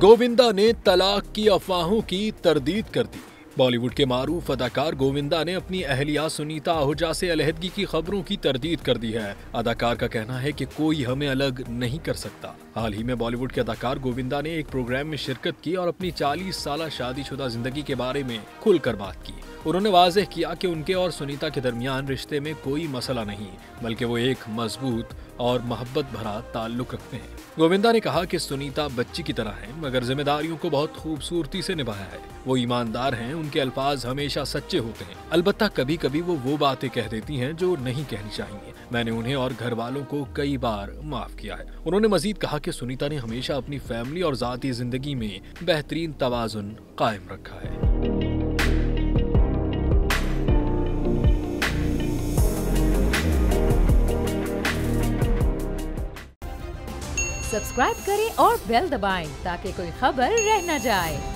गोविंदा ने तलाक की अफवाहों की तरदीद कर दी। बॉलीवुड के मारूफ अदाकार गोविंदा ने अपनी अहलिया सुनीता आहूजा से अलहदगी की खबरों की तरदीद कर दी है। अदाकार का कहना है कि कोई हमें अलग नहीं कर सकता। हाल ही में बॉलीवुड के अदाकार गोविंदा ने एक प्रोग्राम में शिरकत की और अपनी 40 साल शादीशुदा जिंदगी के बारे में खुलकर बात की। उन्होंने वाज़ेह किया कि उनके और सुनीता के दरमियान रिश्ते में कोई मसला नहीं, बल्कि वो एक मजबूत और मोहब्बत भरा ताल्लुक रखते हैं। गोविंदा ने कहा कि सुनीता बच्ची की तरह है, मगर जिम्मेदारियों को बहुत खूबसूरती से निभाया है। वो ईमानदार हैं, उनके अल्फाज हमेशा सच्चे होते हैं। अलबत्ता कभी कभी वो बातें कह देती हैं जो नहीं कहनी चाहिए। मैंने उन्हें और घर वालों को कई बार माफ किया है। उन्होंने मजीद कहा कि सुनीता ने हमेशा अपनी फैमिली और जाती जिंदगी में बेहतरीन तवाजुन कायम रखा है। सब्सक्राइब करें और बेल दबाएं ताकि कोई खबर रह न जाए।